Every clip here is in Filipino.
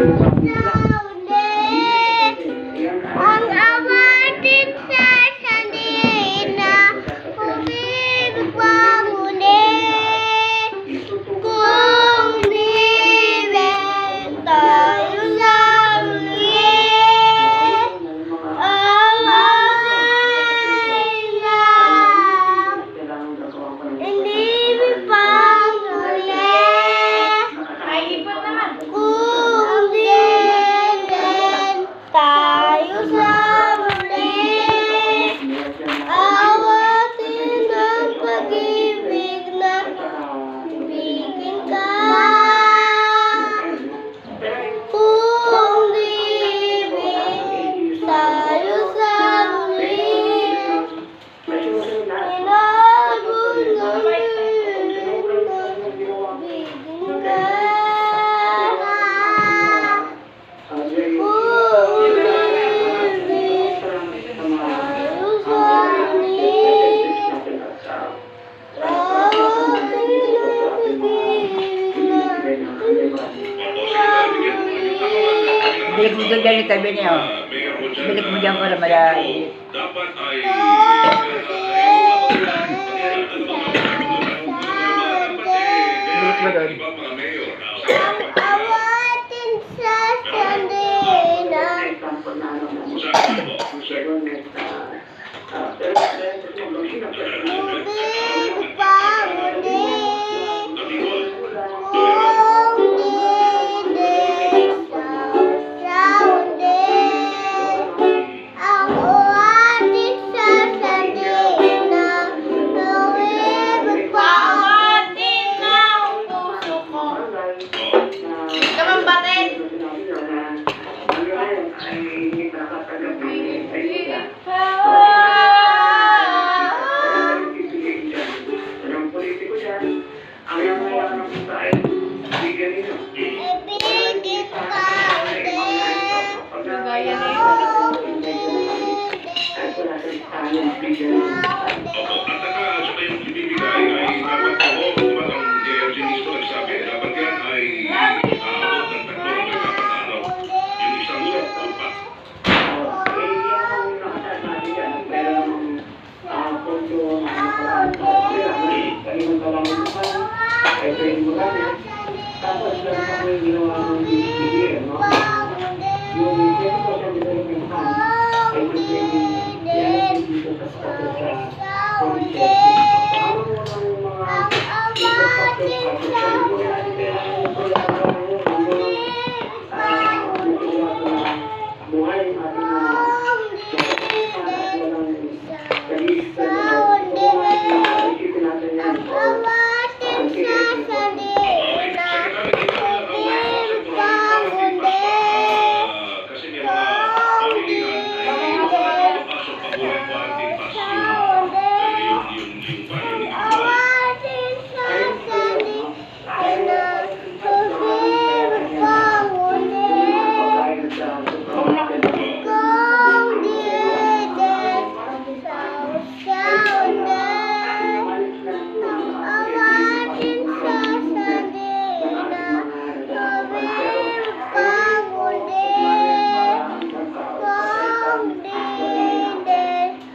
Ang awatin sa sandina, umibig pangunin. Kung di tayo sa ulit, ang awatin na inibig pangunin. Kung di tayo sa ulit, awatin ang pag-ibig na ibigin ka. Kung di tayo sa ulit, inabot na ibigin ka. Bilik mo doon dyan yung tabi niya, oh. Bilik mo dyan para malaki. Dapat ay Bilik mo doon. Awatin sa sandina, umibig pangunin. Kung di sa ulit, ang awatin sa sandina, umibig pangunin ng puso ko. Ibigin ka ulit. Opo, at saka yung ibibigay ay dapat po, ang DLG mismo nagsabi, dapat yan ay aabot ng 3 hanggang 4 araw. Yung isang upa. Kasi may mga pamilihan ay papasok pa po ng quarantine pass yung paano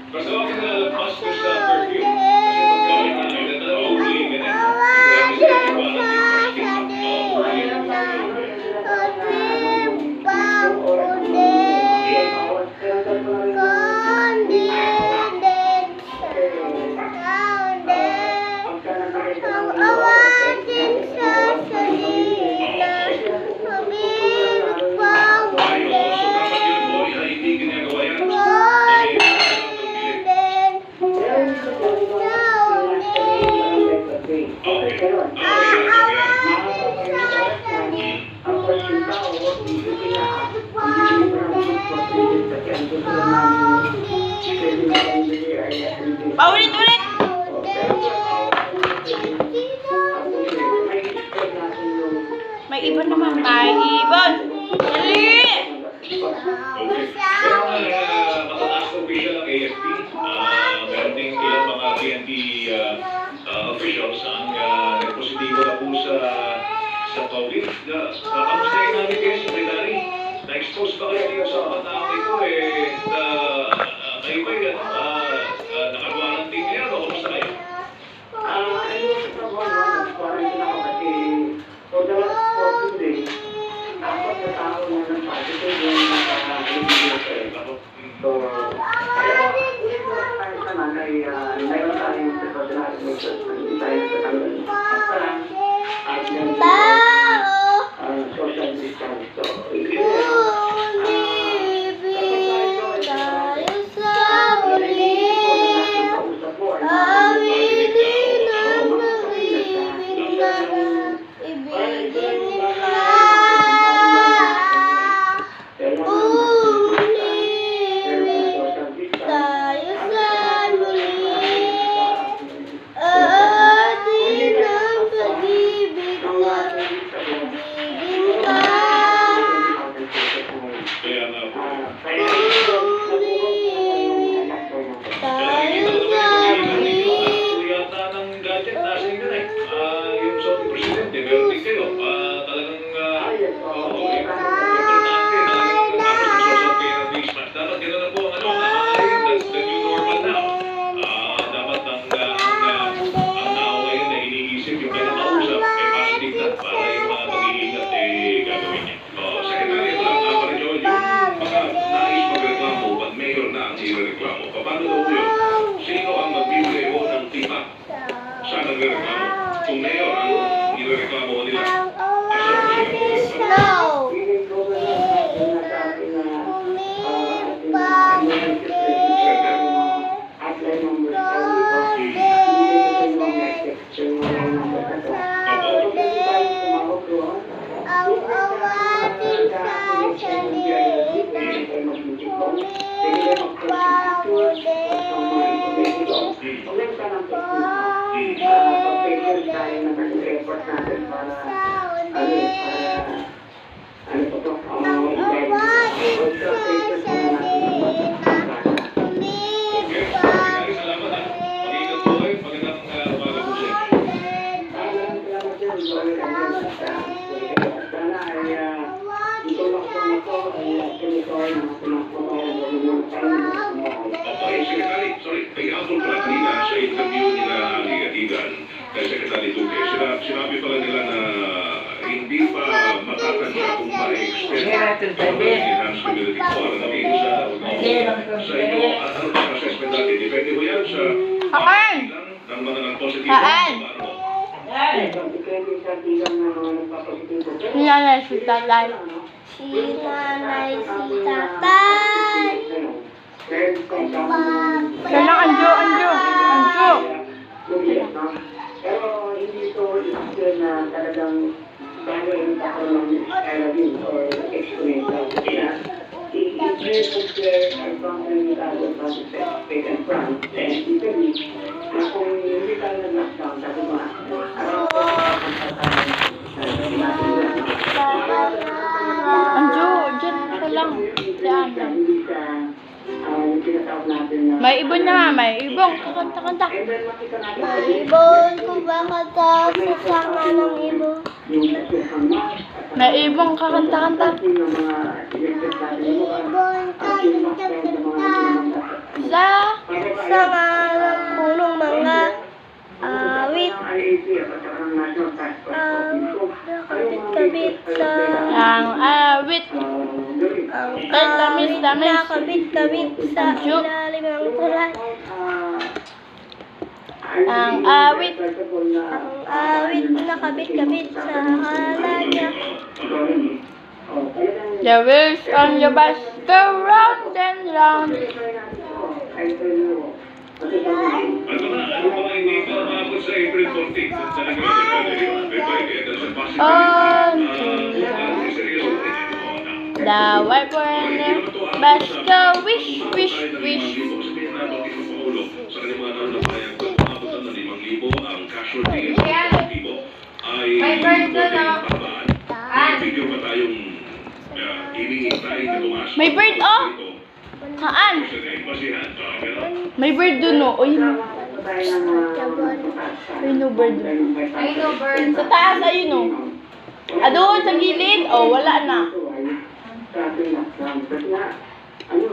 Kasi huwag ka nalalagpas ko sa curfew. Kasi pagkawin na yun, ito na uuwi ka na. Paulit-ulit! May ibon naman tayo. Ibon! Dali! Matataas na official ng AFP. Meron ding ilang mga PNP officials ang nagpositibo na po sa COVID. Kamustahin namin kayo, Secretary? Umibig tayo sa muli. Aminin ang pag-ibig na ibigin nila. Umibig tayo sa muli. Atin ang pag-ibig na ibigin ka. Kaya nga po. Umibig tayo sa muli. Yata ng gadget nasa inyo na eh. Yung sa ating presidente, meron din kayo. Talagang, importante. Talagang nagsusot kayo ng face mask. Dapat gano'n na po ang ano. That's the new normal now. Dapat ang tao ngayon na iniisip yung pinakausap, positive na para yung mga mag-iingat gagawin niya. Secretary, ito lang, Parejo, yung mga nais magreklamo, pag mayor na ang irereklamo, paano daw yun? Sino ang magbibigay mo ng tipa? Saan nagrereklamo? Kung mayor ang irereklamo nila, asan mo sila magreklamo? Sinabi pala nila na hindi pa matatanggap kung ma-extend ang enhanced community quarantine sa inyo. Ano ba ang assessment natin? Depende mo yan sa Kain! ng mga nag-positive. Kain! Si nanay si tatay. Si nanay si tatay. Kailang Anjo. Pero hindi ito isip na talagang dahil ako ng Arabin or exponential. Kaya, if you compare our company with Spain and France and Italy, na kung hindi tayo nag-lockdown, sabi mo, Anjo, dyan ka lang. Diyan lang. May ibon na, may ibon. Kakanta-kanta. May ibon ko ba kata sasama ng ibon? May ibon kakanta-kanta. Ibon kakanta-kanta. Sa mga punong mga awit. Nakabit-kabit sa ang awit. Kay tamis-tamis. Nakabit-kabit sa ilalim ng tulay. Ang awit. Ang awit nakabit-kabit sa halanya. The wheels on your bus go round and round. Ano ba hindi ka maabot sa April 14? Kung talaga may bayad sa possibility. Seryoso rin yun. The white one bus go wish, wish, wish. Sa kanyang mga nananabayan, kung umabot na 5,000 ang casualty ng positibo, ay may video pa tayong hinihintay na tumaas. May bird, oh! Haan? May bird dun, oh. Ayun. Ay, no bird. Sa taas, ayun, oh. Doon, sa gilid. Oh, wala na. Sa ating lockdown. Kasi nga, ano,